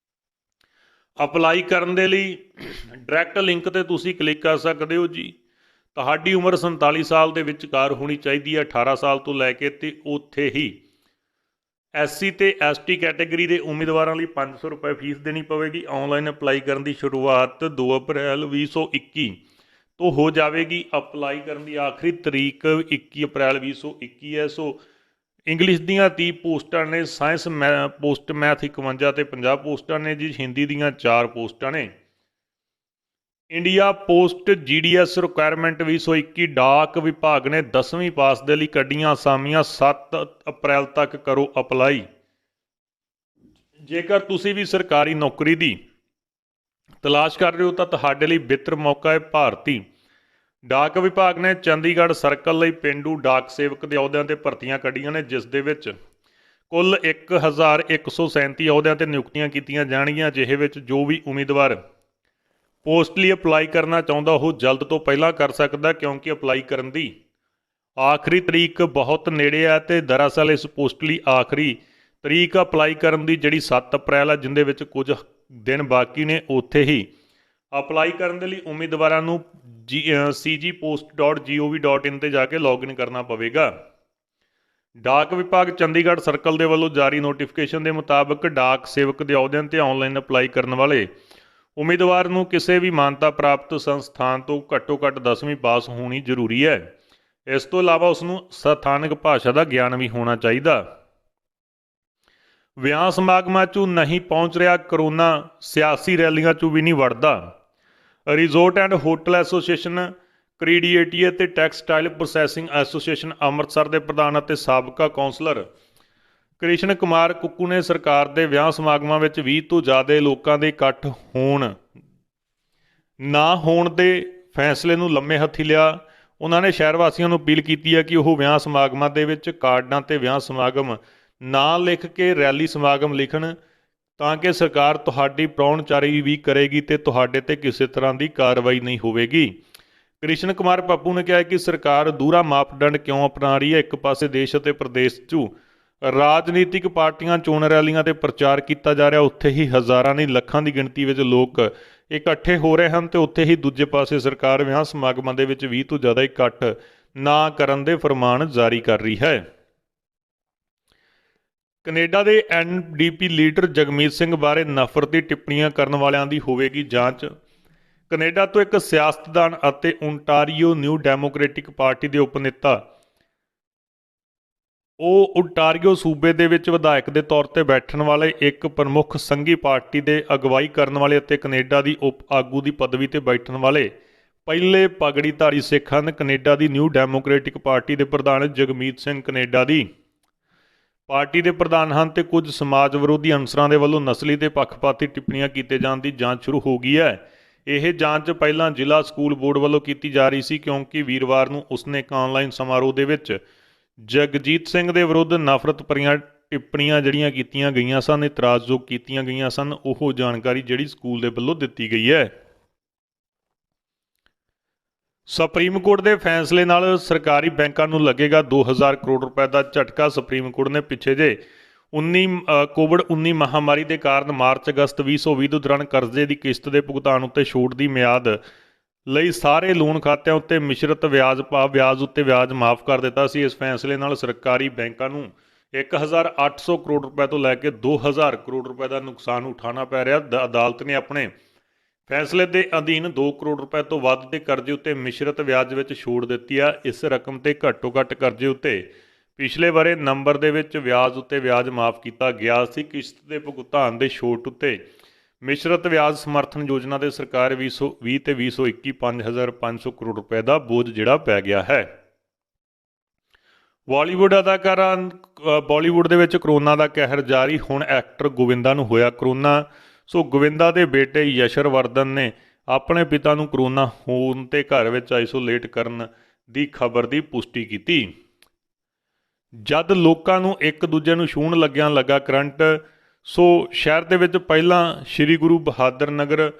Speaker 1: ਅਪਲਾਈ ਕਰਨ ਦੇ ਲਈ ਡਾਇਰੈਕਟ ਲਿੰਕ ਤੇ ਤੁਸੀਂ ਕਲਿੱਕ ਕਰ ਸਕਦੇ ਹੋ ਜੀ। ਤੁਹਾਡੀ ਉਮਰ 47 ਸਾਲ ਦੇ ਵਿਚਕਾਰ ਹੋਣੀ ਚਾਹੀਦੀ ਹੈ, 18 ਸਾਲ ਤੋਂ ਲੈ ਕੇ, ਤੇ ਉੱਥੇ ਹੀ SC ਤੇ ST ਕੈਟੇਗਰੀ ਦੇ ਉਮੀਦਵਾਰਾਂ ਲਈ 500 ਰੁਪਏ ਫੀਸ ਦੇਣੀ ਪਵੇਗੀ। ਆਨਲਾਈਨ ਅਪਲਾਈ ਕਰਨ ਦੀ ਸ਼ੁਰੂਆਤ 2 ਅਪ੍ਰੈਲ 2021 ਤੋਂ ਹੋ ਜਾਵੇਗੀ। ਅਪਲਾਈ ਕਰਨ ਦੀ ਆਖਰੀ ਤਰੀਕ 21 ਅਪ੍ਰੈਲ 2021 ਹੈ। ਸੋ ਇੰਗਲਿਸ਼ ਦੀਆਂ 30 ਪੋਸਟਾਂ ਨੇ, ਸਾਇੰਸ ਪੋਸਟ ਮੈਥ 51 ਤੇ 50 ਪੋਸਟਾਂ ਨੇ ਜੀ। ਹਿੰਦੀ ਦੀਆਂ 4 ਪੋਸਟਾਂ ਨੇ। ਇੰਡੀਆ ਪੋਸਟ GDS ਰਿਕੁਆਇਰਮੈਂਟ 2021 ਡਾਕ ਵਿਭਾਗ ਨੇ 10ਵੀਂ ਪਾਸ ਦੇ ਲਈ ਕੱਢੀਆਂ ਅਸਾਮੀਆਂ। 7 ਅਪ੍ਰੈਲ ਤੱਕ ਕਰੋ ਅਪਲਾਈ। ਜੇਕਰ ਤੁਸੀਂ ਵੀ ਸਰਕਾਰੀ ਨੌਕਰੀ ਦੀ ਤਲਾਸ਼ ਕਰ ਰਹੇ ਹੋ ਤਾਂ ਤੁਹਾਡੇ ਲਈ ਬਿਹਤਰ ਮੌਕਾ ਹੈ। ਭਾਰਤੀ ਡਾਕ ਵਿਭਾਗ ਨੇ ਚੰਡੀਗੜ੍ਹ ਸਰਕਲ ਲਈ ਪੇਂਡੂ ਡਾਕ ਸੇਵਕ ਦੇ ਅਹੁਦਿਆਂ ਤੇ ਭਰਤੀਆਂ ਕੱਢੀਆਂ ਨੇ, ਜਿਸ ਦੇ ਵਿੱਚ ਕੁੱਲ 1137 ਅਹੁਦਿਆਂ ਤੇ ਨਿਯੁਕਤੀਆਂ ਕੀਤੀਆਂ ਜਾਣਗੀਆਂ। ਜਿਹੇ ਵਿੱਚ ਜੋ ਵੀ ਉਮੀਦਵਾਰ ਪੋਸਟ ਲਈ ਅਪਲਾਈ ਕਰਨਾ ਚਾਹੁੰਦਾ ਉਹ ਜਲਦ ਤੋਂ ਪਹਿਲਾਂ ਕਰ ਸਕਦਾ, ਕਿਉਂਕਿ ਅਪਲਾਈ ਕਰਨ ਦੀ ਆਖਰੀ ਤਰੀਕ ਬਹੁਤ ਨੇੜੇ ਹੈ। ਤੇ ਦਰਅਸਲ ਇਸ ਪੋਸਟ ਲਈ ਆਖਰੀ ਤਰੀਕ ਅਪਲਾਈ ਕਰਨ ਦੀ ਜਿਹੜੀ 7 ਅਪ੍ਰੈਲ ਹੈ, ਜਿੰਦੇ ਵਿੱਚ ਕੁਝ ਦਿਨ ਬਾਕੀ ਨੇ। ਉੱਥੇ ਹੀ ਅਪਲਾਈ ਕਰਨ ਦੇ ਲਈ ਉਮੀਦਵਾਰਾਂ ਨੂੰ cgpost.gov.in ਤੇ ਜਾ ਕੇ ਲੌਗਇਨ ਕਰਨਾ ਪਵੇਗਾ। ਡਾਕ ਵਿਭਾਗ ਚੰਡੀਗੜ੍ਹ ਸਰਕਲ ਦੇ ਵੱਲੋਂ ਜਾਰੀ ਨੋਟੀਫਿਕੇਸ਼ਨ ਦੇ ਮੁਤਾਬਕ ਡਾਕ ਸੇਵਕ ਦੇ ਅਹੁਦਿਆਂ ਤੇ ਆਨਲਾਈਨ ਅਪਲਾਈ ਕਰਨ ਵਾਲੇ ਉਮੀਦਵਾਰ ਨੂੰ ਕਿਸੇ ਵੀ ਮਾਨਤਾ ਪ੍ਰਾਪਤ ਸੰਸਥਾਨ ਤੋਂ ਘੱਟੋ ਘੱਟ 10ਵੀਂ ਪਾਸ ਹੋਣੀ ਜ਼ਰੂਰੀ ਹੈ। ਇਸ ਤੋਂ ਇਲਾਵਾ ਉਸ ਨੂੰ ਸਥਾਨਕ ਭਾਸ਼ਾ ਦਾ ਗਿਆਨ ਵੀ ਹੋਣਾ ਚਾਹੀਦਾ। ਵਿਆਹ ਸਮਾਗਮਾਂ 'ਚ ਨਹੀਂ ਪਹੁੰਚ ਰਿਹਾ ਕਰੋਨਾ, ਸਿਆਸੀ ਰੈਲੀਆਂ 'ਚ ਵੀ ਨਹੀਂ ਵੜਦਾ। ਰਿਜ਼ੋਰਟ ਐਂਡ ਹੋਟਲ ਐਸੋਸੀਏਸ਼ਨ, ਕ੍ਰੀਡੀਏਟੀਏ ਤੇ ਟੈਕਸਟਾਈਲ ਪ੍ਰੋਸੈਸਿੰਗ ਐਸੋਸੀਏਸ਼ਨ ਅੰਮ੍ਰਿਤਸਰ ਦੇ ਪ੍ਰਧਾਨ ਅਤੇ ਸਾਬਕਾ ਕੌਂਸਲਰ ਕ੍ਰਿਸ਼ਨ ਕੁਮਾਰ ਕੁੱਕੂ ਨੇ ਸਰਕਾਰ ਦੇ ਵਿਆਹ ਸਮਾਗਮਾਂ ਵਿੱਚ 20 ਤੋਂ ਜ਼ਿਆਦਾ ਲੋਕਾਂ ਦੇ ਇਕੱਠ ਨਾ ਹੋਣ ਦੇ ਫੈਸਲੇ ਨੂੰ ਲੰਮੇ ਹੱਥੀ ਲਿਆ। ਉਹਨਾਂ ਨੇ ਸ਼ਹਿਰ ਵਾਸੀਆਂ ਨੂੰ ਅਪੀਲ ਕੀਤੀ ਹੈ ਕਿ ਉਹ ਵਿਆਹ ਸਮਾਗਮਾਂ ਦੇ ਵਿੱਚ ਕਾਰਡਾਂ ਤੇ ਵਿਆਹ ਸਮਾਗਮ ਨਾ ਲਿਖ ਕੇ ਰੈਲੀ ਸਮਾਗਮ ਲਿਖਣ, ਤਾਂ ਕਿ ਸਰਕਾਰ ਤੁਹਾਡੀ ਪ੍ਰਾਹੁਣਚਾਰੀ ਵੀ ਕਰੇਗੀ ਤੇ ਤੁਹਾਡੇ ਤੇ ਕਿਸੇ ਤਰ੍ਹਾਂ ਦੀ ਕਾਰਵਾਈ ਨਹੀਂ ਹੋਵੇਗੀ। ਕ੍ਰਿਸ਼ਨ ਕੁਮਾਰ ਪੱਪੂ ਨੇ ਕਿਹਾ ਕਿ ਸਰਕਾਰ ਦੂਹਰਾ ਮਾਪਦੰਡ ਕਿਉਂ ਅਪਣਾ ਰਹੀ ਹੈ। ਇੱਕ ਪਾਸੇ ਦੇਸ਼ ਅਤੇ ਪ੍ਰਦੇਸ਼ 'ਚ ਰਾਜਨੀਤਿਕ ਪਾਰਟੀਆਂ ਚੋਣ ਰੈਲੀਆਂ ਤੇ ਪ੍ਰਚਾਰ ਕੀਤਾ ਜਾ ਰਿਹਾ, ਉੱਥੇ ਹੀ ਹਜ਼ਾਰਾਂ ਨਹੀਂ ਲੱਖਾਂ ਦੀ ਗਿਣਤੀ ਵਿੱਚ ਲੋਕ ਇਕੱਠੇ ਹੋ ਰਹੇ ਹਨ, ਤੇ ਉੱਥੇ ਹੀ ਦੂਜੇ ਪਾਸੇ ਸਰਕਾਰ ਵਿਆਹ ਸਮਾਗਮਾਂ ਦੇ ਵਿੱਚ 20 ਤੋਂ ਜ਼ਿਆਦਾ ਇਕੱਠ ਨਾ ਕਰਨ ਦੇ ਫਰਮਾਨ ਜਾਰੀ ਕਰ ਰਹੀ ਹੈ। ਕੈਨੇਡਾ ਦੇ NDP ਲੀਡਰ ਜਗਮੀਤ ਸਿੰਘ ਬਾਰੇ ਨਫ਼ਰਤੀ ਟਿੱਪਣੀਆਂ ਕਰਨ ਵਾਲਿਆਂ ਦੀ ਹੋਵੇਗੀ ਜਾਂਚ। ਕੈਨੇਡਾ ਤੋਂ ਇੱਕ ਸਿਆਸਤਦਾਨ ਅਤੇ ਓਨਟਾਰੀਓ ਨਿਊ ਡੈਮੋਕ੍ਰੈਟਿਕ ਪਾਰਟੀ ਦੇ ਉਪ ਨੇਤਾ, ਉਹ ਓਨਟਾਰੀਓ ਸੂਬੇ ਦੇ ਵਿੱਚ ਵਿਧਾਇਕ ਦੇ ਤੌਰ ਤੇ ਬੈਠਣ ਵਾਲੇ ਇੱਕ ਪ੍ਰਮੁੱਖ ਸੰਘੀ ਪਾਰਟੀ ਦੇ ਅਗਵਾਈ ਕਰਨ ਵਾਲੇ ਅਤੇ ਕੈਨੇਡਾ ਦੀ ਉਪ ਆਗੂ ਦੀ ਪਦਵੀ ਤੇ ਬੈਠਣ ਵਾਲੇ ਪਹਿਲੇ ਪਗੜੀਧਾਰੀ ਸਿੱਖ ਹਨ। ਕੈਨੇਡਾ ਦੀ ਨਿਊ ਡੈਮੋਕ੍ਰੈਟਿਕ ਪਾਰਟੀ ਦੇ ਪ੍ਰਧਾਨ ਜਗਮੀਤ ਸਿੰਘ ਕੈਨੇਡਾ ਦੀ ਪਾਰਟੀ ਦੇ ਪ੍ਰਧਾਨ ਹਨ ਤੇ ਕੁਝ ਸਮਾਜ ਵਿਰੋਧੀ ਅਨਸਰਾਂ ਦੇ ਵੱਲੋਂ ਨਸਲੀ ਤੇ ਪੱਖਪਾਤੀ ਟਿੱਪਣੀਆਂ ਕੀਤੇ ਜਾਣ ਦੀ ਜਾਂਚ ਸ਼ੁਰੂ ਹੋ ਗਈ ਹੈ। ਇਹ ਜਾਂਚ ਪਹਿਲਾਂ ਜ਼ਿਲ੍ਹਾ ਸਕੂਲ ਬੋਰਡ ਵੱਲੋਂ ਕੀਤੀ ਜਾ ਰਹੀ ਸੀ, ਕਿਉਂਕਿ ਵੀਰਵਾਰ ਨੂੰ ਉਸਨੇ ਇੱਕ ਆਨਲਾਈਨ ਸਮਾਰੋਹ ਦੇ ਵਿੱਚ ਜਗਜੀਤ ਸਿੰਘ ਦੇ ਵਿਰੁੱਧ ਨਫ਼ਰਤ ਭਰੀਆਂ ਟਿੱਪਣੀਆਂ ਜਿਹੜੀਆਂ ਕੀਤੀਆਂ ਗਈਆਂ ਸਨ, ਇਤਰਾਜ਼ਯੋਗ ਕੀਤੀਆਂ ਗਈਆਂ ਸਨ। ਉਹ ਜਾਣਕਾਰੀ ਜਿਹੜੀ ਸਕੂਲ ਦੇ ਵੱਲੋਂ ਦਿੱਤੀ ਗਈ ਹੈ। ਸੁਪਰੀਮ ਕੋਰਟ ਦੇ ਫੈਸਲੇ ਨਾਲ ਸਰਕਾਰੀ ਬੈਂਕਾਂ ਨੂੰ ਲੱਗੇਗਾ 2000 ਕਰੋੜ ਰੁਪਏ ਦਾ ਝਟਕਾ। ਸੁਪਰੀਮ ਕੋਰਟ ਨੇ ਪਿੱਛੇ ਜੇ ਕੋਵਿਡ-19 ਮਹਾਮਾਰੀ ਦੇ ਕਾਰਨ ਮਾਰਚ-ਅਗਸਤ 2020 ਦੇ ਦੌਰਾਨ ਕਰਜ਼ੇ ਦੀ ਕਿਸ਼ਤ ਦੇ ਭੁਗਤਾਨ ਉੱਤੇ ਛੋਟ ਦੀ ਮਿਆਦ ਲਈ ਸਾਰੇ ਲੋਨ ਖਾਤਿਆਂ ਉੱਤੇ ਮਿਸ਼ਰਤ ਵਿਆਜ ਉੱਤੇ ਵਿਆਜ ਮਾਫ ਕਰ ਦਿੱਤਾ ਸੀ। ਇਸ ਫੈਸਲੇ ਨਾਲ ਸਰਕਾਰੀ ਬੈਂਕਾਂ ਨੂੰ 1800 ਕਰੋੜ ਰੁਪਏ ਤੋਂ ਲੈ ਕੇ 2000 ਕਰੋੜ ਰੁਪਏ ਦਾ ਨੁਕਸਾਨ ਉਠਾਉਣਾ ਪੈ ਰਿਹਾ। ਅਦਾਲਤ ਨੇ ਆਪਣੇ ਫੈਸਲੇ ਦੇ ਅਧੀਨ 2 ਕਰੋੜ ਰੁਪਏ ਤੋਂ ਵੱਧ ਦੇ ਕਰਜ਼ੇ ਉੱਤੇ ਮਿਸ਼ਰਤ ਵਿਆਜ ਵਿੱਚ ਛੋਟ ਦਿੱਤੀ ਆ। ਇਸ ਰਕਮ ਤੇ ਘੱਟੋ-ਘੱਟ ਕਰਜ਼ੇ ਉੱਤੇ ਪਿਛਲੇ ਬਾਰੇ ਨੰਬਰ ਦੇ ਵਿੱਚ ਵਿਆਜ ਉੱਤੇ ਵਿਆਜ ਮਾਫ ਕੀਤਾ ਗਿਆ ਸੀ। ਕਿਸ਼ਤ ਦੇ ਭੁਗਤਾਨ ਦੇ ਛੋਟ ਉੱਤੇ ਮਿਸ਼ਰਤ ਵਿਆਜ ਸਮਰਥਨ ਯੋਜਨਾ ਦੇ ਸਰਕਾਰ 2020 ਤੇ 2021 5500 ਕਰੋੜ ਰੁਪਏ ਦਾ ਬੋਝ ਜਿਹੜਾ ਪੈ ਗਿਆ ਹੈ। ਬਾਲੀਵੁੱਡ ਦੇ ਵਿੱਚ ਕਰੋਨਾ ਦਾ ਕਹਿਰ ਜਾਰੀ। ਹੁਣ ਐਕਟਰ ਗੋਵਿੰਦਾ ਨੂੰ ਹੋਇਆ ਕਰੋਨਾ। ਸੋ ਗੋਵਿੰਦਾ ਦੇ ਬੇਟੇ ਯਸ਼ਵਰਧਨ ਨੇ ਆਪਣੇ ਪਿਤਾ ਨੂੰ ਕਰੋਨਾ ਹੋਣ ਤੇ ਘਰ ਵਿੱਚ ਆਈਸੋਲੇਟ ਕਰਨ ਦੀ ਖਬਰ ਦੀ ਪੁਸ਼ਟੀ ਕੀਤੀ। ਜਦ ਲੋਕਾਂ ਨੂੰ ਇੱਕ ਦੂਜੇ ਨੂੰ ਛੂਹਣ ਲੱਗਿਆਂ ਲੱਗਾ ਕਰੰਟ। ਸੋ ਸ਼ਹਿਰ ਦੇ ਵਿੱਚ ਪਹਿਲਾਂ ਸ਼੍ਰੀ ਗੁਰੂ ਬਹਾਦਰ ਨਗਰ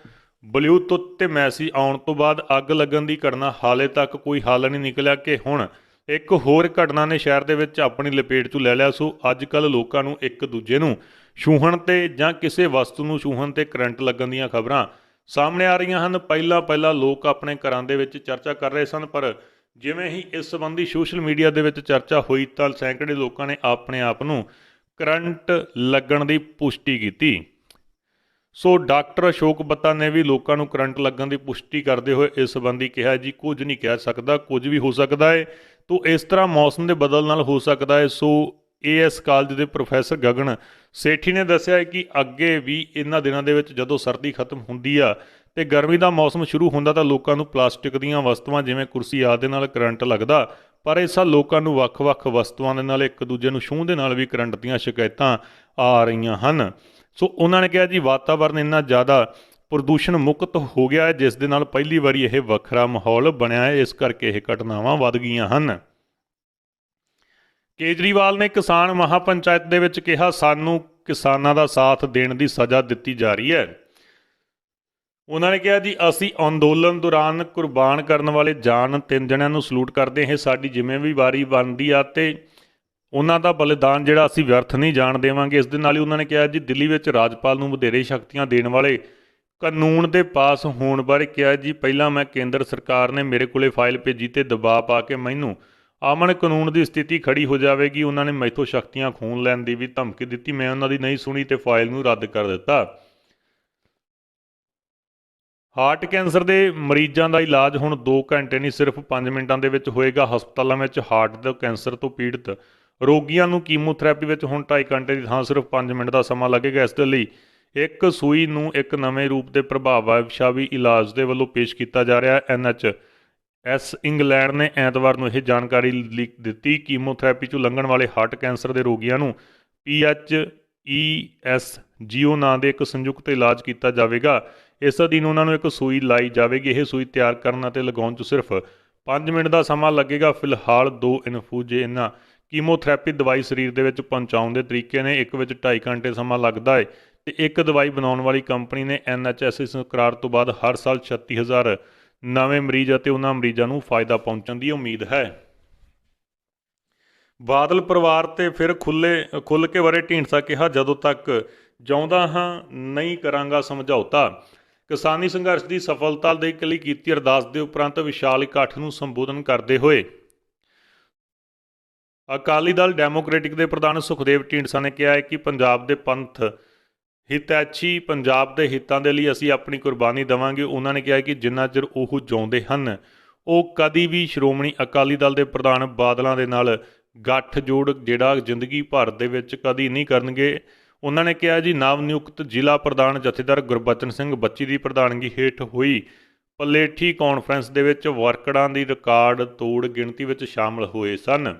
Speaker 1: ਬਲੂਟੁੱਥ ਤੇ ਮੈਸੇਜ ਆਉਣ ਤੋਂ ਬਾਅਦ ਅੱਗ ਲੱਗਣ ਦੀ ਘਟਨਾ ਹਾਲੇ ਤੱਕ ਕੋਈ ਹੱਲ ਨਹੀਂ ਨਿਕਲਿਆ ਕਿ ਹੁਣ ਇੱਕ ਹੋਰ ਘਟਨਾ ਨੇ ਸ਼ਹਿਰ ਦੇ ਵਿੱਚ ਆਪਣੀ ਲਪੇਟ 'ਚ ਲੈ ਲਿਆ। ਸੋ ਅੱਜ ਕੱਲ੍ਹ ਲੋਕਾਂ ਨੂੰ ਇੱਕ ਦੂਜੇ ਨੂੰ ਛੂਹਣ ਤੇ ਜਾਂ ਕਿਸੇ ਵਸਤੂ ਨੂੰ ਛੂਹਣ ਤੇ ਕਰੰਟ ਲੱਗਣ ਦੀਆਂ ਖਬਰਾਂ ਸਾਹਮਣੇ ਆ ਰਹੀਆਂ ਹਨ। ਪਹਿਲਾਂ ਲੋਕ ਆਪਣੇ ਘਰਾਂ ਦੇ ਵਿੱਚ ਚਰਚਾ ਕਰ ਰਹੇ ਸਨ, ਪਰ ਜਿਵੇਂ ਹੀ ਇਸ ਸੰਬੰਧੀ ਸੋਸ਼ਲ ਮੀਡੀਆ ਦੇ ਵਿੱਚ ਚਰਚਾ ਹੋਈ ਤਾਂ ਸੈਂਕੜੇ ਲੋਕਾਂ ਨੇ ਆਪਣੇ ਆਪ ਨੂੰ ਕਰੰਟ ਲੱਗਣ ਦੀ ਪੁਸ਼ਟੀ ਕੀਤੀ। ਸੋ ਡਾਕਟਰ ਅਸ਼ੋਕ ਬੱਤਾ ਨੇ ਵੀ ਲੋਕਾਂ ਨੂੰ ਕਰੰਟ ਲੱਗਣ ਦੀ ਪੁਸ਼ਟੀ ਕਰਦੇ ਹੋਏ ਇਸ ਸੰਬੰਧੀ ਕਿਹਾ ਜੀ ਕੁਝ ਨਹੀਂ ਕਹਿ ਸਕਦਾ, ਕੁਝ ਵੀ ਹੋ ਸਕਦਾ ਹੈ। ਤੋ ਇਸ ਤਰ੍ਹਾਂ ਮੌਸਮ ਦੇ ਬਦਲ ਨਾਲ ਹੋ ਸਕਦਾ ਹੈ। ਸੋ AS ਕਾਲਜ ਦੇ ਪ੍ਰੋਫੈਸਰ ਗਗਨ ਸੇਠੀ ਨੇ ਦੱਸਿਆ ਕਿ ਅੱਗੇ ਵੀ ਇਹਨਾਂ ਦਿਨਾਂ ਦੇ ਵਿੱਚ ਜਦੋਂ ਸਰਦੀ ਖਤਮ ਹੁੰਦੀ ਆ ਤੇ ਗਰਮੀ ਦਾ ਮੌਸਮ ਸ਼ੁਰੂ ਹੁੰਦਾ ਤਾਂ ਲੋਕਾਂ ਨੂੰ ਪਲਾਸਟਿਕ ਦੀਆਂ ਵਸਤੂਆਂ ਜਿਵੇਂ ਕੁਰਸੀ ਆਦਿ ਦੇ ਨਾਲ ਕਰੰਟ ਲੱਗਦਾ, ਪਰ ਇਸ ਸਾਲ ਲੋਕਾਂ ਨੂੰ ਵੱਖ-ਵੱਖ ਵਸਤੂਆਂ ਦੇ ਨਾਲ ਇੱਕ ਦੂਜੇ ਨੂੰ ਛੂਹਣ ਦੇ ਨਾਲ ਵੀ ਕਰੰਟ ਦੀਆਂ ਸ਼ਿਕਾਇਤਾਂ ਆ ਰਹੀਆਂ ਹਨ। ਸੋ ਉਹਨਾਂ ਨੇ ਕਿਹਾ ਜੀ ਵਾਤਾਵਰਨ ਇੰਨਾ ਜ਼ਿਆਦਾ ਪ੍ਰਦੂਸ਼ਣ ਮੁਕਤ ਹੋ ਗਿਆ ਹੈ ਜਿਸ ਦੇ ਨਾਲ ਪਹਿਲੀ ਵਾਰੀ ਇਹ ਵੱਖਰਾ ਮਾਹੌਲ ਬਣਿਆ ਹੈ, ਇਸ ਕਰਕੇ ਇਹ ਘਟਨਾਵਾਂ ਵੱਧ ਗਈਆਂ ਹਨ। ਕੇਜਰੀਵਾਲ ਨੇ ਕਿਸਾਨ ਮਹਾਪੰਚਾਇਤ ਦੇ ਵਿੱਚ ਕਿਹਾ ਸਾਨੂੰ ਕਿਸਾਨਾਂ ਦਾ ਸਾਥ ਦੇਣ ਦੀ ਸਜ਼ਾ ਦਿੱਤੀ ਜਾ ਰਹੀ ਹੈ। ਉਹਨਾਂ ਨੇ ਕਿਹਾ ਜੀ ਅਸੀਂ ਅੰਦੋਲਨ ਦੌਰਾਨ ਕੁਰਬਾਨ ਕਰਨ ਵਾਲੇ ਜਾਨ 3 ਜਣਿਆਂ ਨੂੰ ਸਲੂਟ ਕਰਦੇ ਹਾਂ। ਇਹ ਸਾਡੀ ਜ਼ਿੰਮੇਵਾਰੀ ਬਣਦੀ ਆ ਤੇ ਉਹਨਾਂ ਦਾ ਬਲੀਦਾਨ ਜਿਹੜਾ ਅਸੀਂ ਵਿਅਰਥ ਨਹੀਂ ਜਾਣ ਦੇਵਾਂਗੇ। ਇਸ ਦੇ ਨਾਲ ਹੀ ਉਹਨਾਂ ਨੇ ਕਿਹਾ ਜੀ ਦਿੱਲੀ ਵਿੱਚ ਰਾਜਪਾਲ ਨੂੰ ਵਧੇਰੇ ਸ਼ਕਤੀਆਂ ਦੇਣ ਵਾਲੇ ਕਾਨੂੰਨ ਦੇ ਪਾਸ ਹੋਣ ਬਾਰੇ ਕਿਹਾ ਜੀ ਪਹਿਲਾਂ ਮੈਂ ਕੇਂਦਰ ਸਰਕਾਰ ਨੇ ਮੇਰੇ ਕੋਲੇ ਫਾਈਲ ਭੇਜੀ ਤੇ ਦਬਾਅ ਪਾ ਕੇ ਮੈਨੂੰ ਅਮਨ ਕਾਨੂੰਨ ਦੀ ਸਥਿਤੀ ਖੜੀ ਹੋ ਜਾਵੇਗੀ। ਉਹਨਾਂ ਨੇ ਮੈਥੋਂ ਸ਼ਕਤੀਆਂ ਖੋਹਣ ਲੈਣ ਦੀ ਵੀ ਧਮਕੀ ਦਿੱਤੀ, ਮੈਂ ਉਹਨਾਂ ਦੀ ਨਹੀਂ ਸੁਣੀ ਤੇ ਫਾਈਲ ਨੂੰ ਰੱਦ ਕਰ ਦਿੱਤਾ। ਹਾਰਟ ਕੈਂਸਰ ਦੇ ਮਰੀਜ਼ਾਂ ਦਾ ਇਲਾਜ ਹੁਣ 2 ਘੰਟੇ ਨਹੀਂ ਸਿਰਫ 5 ਮਿੰਟਾਂ ਦੇ ਵਿੱਚ ਹੋਏਗਾ। ਹਸਪਤਾਲਾਂ ਵਿੱਚ ਹਾਰਟ ਦੇ ਕੈਂਸਰ ਤੋਂ ਪੀੜਤ ਰੋਗੀਆਂ ਨੂੰ ਕੀਮੋਥੈਰੇਪੀ ਵਿੱਚ ਹੁਣ 2.5 ਘੰਟੇ ਦੀ ਥਾਂ ਸਿਰਫ 5 ਮਿੰਟ ਦਾ ਸਮਾਂ ਲੱਗੇਗਾ। ਇਸ ਦੇ ਲਈ ਇੱਕ ਸੂਈ ਨੂੰ ਇੱਕ ਨਵੇਂ ਰੂਪ ਦੇ ਪ੍ਰਭਾਵਸ਼ਾਲੀ ਇਲਾਜ ਦੇ ਵੱਲੋਂ ਪੇਸ਼ ਕੀਤਾ ਜਾ ਰਿਹਾ ਹੈ। NHS ਇੰਗਲੈਂਡ ਨੇ ਐਤਵਾਰ ਨੂੰ ਇਹ ਜਾਣਕਾਰੀ ਦਿੱਤੀ। ਕੀਮੋਥੈਰੇਪੀ 'ਚੋਂ ਲੰਘਣ ਵਾਲੇ ਹਾਰਟ ਕੈਂਸਰ ਦੇ ਰੋਗੀਆਂ ਨੂੰ PHESGO ਨਾਂ ਦੇ ਇੱਕ ਸੰਯੁਕਤ ਇਲਾਜ ਕੀਤਾ ਜਾਵੇਗਾ। ਇਸ ਅਧੀਨ ਉਹਨਾਂ ਨੂੰ ਇੱਕ ਸੂਈ ਲਾਈ ਜਾਵੇਗੀ। ਇਹ ਸੂਈ ਤਿਆਰ ਕਰਨ ਅਤੇ ਲਗਾਉਣ 'ਚ ਸਿਰਫ 5 ਮਿੰਟ ਦਾ ਸਮਾਂ ਲੱਗੇਗਾ। ਫਿਲਹਾਲ 2 ਇਨਫੂਜ਼ ਇਹਨਾਂ ਕੀਮੋਥੈਰੇਪੀ ਦਵਾਈ ਸਰੀਰ ਦੇ ਵਿੱਚ ਪਹੁੰਚਾਉਣ ਦੇ ਤਰੀਕੇ ਨੇ। ਇੱਕ ਵਿੱਚ 2.5 ਘੰਟੇ ਸਮਾਂ ਲੱਗਦਾ ਹੈ ਤੇ ਇੱਕ ਦਵਾਈ ਬਣਾਉਣ ਵਾਲੀ ਕੰਪਨੀ ਨੇ NHS ਇਸ ਕਰਾਰ ਤੋਂ ਬਾਅਦ ਹਰ ਸਾਲ 36,000 ਨਵੇਂ ਮਰੀਜ਼ ਅਤੇ ਉਹਨਾਂ ਮਰੀਜ਼ਾਂ ਨੂੰ ਫਾਇਦਾ ਪਹੁੰਚਣ ਦੀ ਉਮੀਦ ਹੈ। ਬਾਦਲ ਪਰਿਵਾਰ ਤੇ ਫਿਰ ਖੁੱਲ੍ਹ ਕੇ ਵਰੇ ਢੀਂਡਸਾ ਕਿਹਾ ਜਦੋਂ ਤੱਕ ਜਿਉਂਦਾ ਹਾਂ ਨਹੀਂ ਕਰਾਂਗਾ ਸਮਝੌਤਾ। ਕਿਸਾਨੀ ਸੰਘਰਸ਼ ਦੀ ਸਫਲਤਾ ਦੇ ਲਈ ਕੀਤੀ ਅਰਦਾਸ ਦੇ ਉਪਰੰਤ ਵਿਸ਼ਾਲ ਇਕੱਠ ਨੂੰ ਸੰਬੋਧਨ ਕਰਦੇ ਹੋਏ ਅਕਾਲੀ ਦਲ ਡੈਮੋਕ੍ਰੈਟਿਕ ਦੇ ਪ੍ਰਧਾਨ ਸੁਖਦੇਵ ਢੀਂਡਸਾ ਨੇ ਕਿਹਾ ਹੈ ਕਿ ਪੰਜਾਬ ਦੇ ਪੰਥ ਹਿਤੈਸ਼ੀ ਪੰਜਾਬ ਦੇ ਹਿੱਤਾਂ ਦੇ ਲਈ ਅਸੀਂ ਆਪਣੀ ਕੁਰਬਾਨੀ ਦੇਵਾਂਗੇ। ਉਹਨਾਂ ਨੇ ਕਿਹਾ ਕਿ ਜਿੰਨਾ ਚਿਰ ਉਹ ਜਿਉਂਦੇ ਹਨ ਉਹ ਕਦੀ ਵੀ ਸ਼੍ਰੋਮਣੀ ਅਕਾਲੀ ਦਲ ਦੇ ਪ੍ਰਧਾਨ ਬਾਦਲਾਂ ਦੇ ਨਾਲ ਗੱਠਜੋੜ ਜਿਹੜਾ ਜ਼ਿੰਦਗੀ ਭਰ ਦੇ ਵਿੱਚ ਕਦੀ ਨਹੀਂ ਕਰਨਗੇ। ਉਹਨਾਂ ਨੇ ਕਿਹਾ ਜੀ ਨਵ ਨਿਯੁਕਤ ਜ਼ਿਲ੍ਹਾ ਪ੍ਰਧਾਨ ਜਥੇਦਾਰ ਗੁਰਬਚਨ ਸਿੰਘ ਬੱਚੀ ਦੀ ਪ੍ਰਧਾਨਗੀ ਹੇਠ ਹੋਈ ਪਲੇਠੀ ਕਾਨਫਰੰਸ ਦੇ ਵਿੱਚ ਵਰਕਰਾਂ ਦੀ ਰਿਕਾਰਡ ਤੋੜ ਗਿਣਤੀ ਵਿੱਚ ਸ਼ਾਮਲ ਹੋਏ ਸਨ।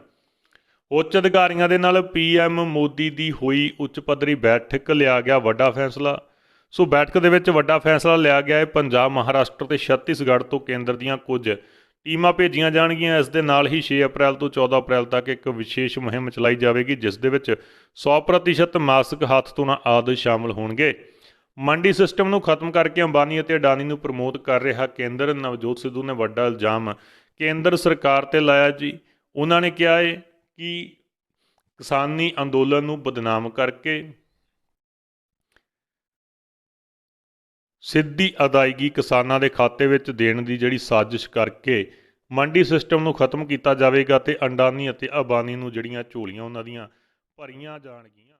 Speaker 1: ਉੱਚ ਅਧਿਕਾਰੀਆਂ ਦੇ ਨਾਲ PM ਮੋਦੀ ਦੀ ਹੋਈ ਉੱਚ ਪੱਧਰੀ ਬੈਠਕ ਲਿਆ ਗਿਆ ਵੱਡਾ ਫੈਸਲਾ। ਸੋ ਬੈਠਕ ਦੇ ਵਿੱਚ ਵੱਡਾ ਫੈਸਲਾ ਲਿਆ ਗਿਆ ਹੈ। ਪੰਜਾਬ, ਮਹਾਰਾਸ਼ਟਰ ਤੇ ਛੱਤੀਸਗੜ੍ਹ ਤੋਂ ਕੇਂਦਰ ਦੀਆਂ ਕੁਝ ਟੀਮਾਂ ਭੇਜੀਆਂ ਜਾਣਗੀਆਂ। ਇਸ ਦੇ ਨਾਲ ਹੀ 6 ਅਪ੍ਰੈਲ ਤੋਂ 14 ਅਪ੍ਰੈਲ ਤੱਕ ਇੱਕ ਵਿਸ਼ੇਸ਼ ਮੁਹਿੰਮ ਚਲਾਈ ਜਾਵੇਗੀ, ਜਿਸ ਦੇ ਵਿੱਚ 100% ਮਾਸਕ, ਹੱਥ ਧੋਣਾ ਆਦਿ ਸ਼ਾਮਲ ਹੋਣਗੇ। ਮੰਡੀ ਸਿਸਟਮ ਨੂੰ ਖਤਮ ਕਰਕੇ ਅੰਬਾਨੀ ਅਤੇ ਅਡਾਨੀ ਨੂੰ ਪ੍ਰਮੋਟ ਕਰ ਰਿਹਾ ਕੇਂਦਰ। ਨਵਜੋਤ ਸਿੱਧੂ ਨੇ ਵੱਡਾ ਇਲਜ਼ਾਮ ਕੇਂਦਰ ਸਰਕਾਰ ਤੇ ਲਾਇਆ ਜੀ। ਉਹਨਾਂ ਨੇ ਕਿਹਾ ਹੈ ਕਿ ਕਿਸਾਨੀ ਅੰਦੋਲਨ ਨੂੰ ਬਦਨਾਮ ਕਰਕੇ ਸਿੱਧੀ ਅਦਾਇਗੀ ਕਿਸਾਨਾਂ ਦੇ ਖਾਤੇ ਵਿੱਚ ਦੇਣ ਦੀ ਜਿਹੜੀ ਸਾਜ਼ਿਸ਼ ਕਰਕੇ ਮੰਡੀ ਸਿਸਟਮ ਨੂੰ ਖਤਮ ਕੀਤਾ ਜਾਵੇਗਾ ਤੇ ਅਡਾਨੀ ਅਤੇ ਅੰਬਾਨੀ ਨੂੰ ਜਿਹੜੀਆਂ ਝੋਲੀਆਂ ਉਹਨਾਂ ਦੀਆਂ ਭਰੀਆਂ ਜਾਣਗੀਆਂ।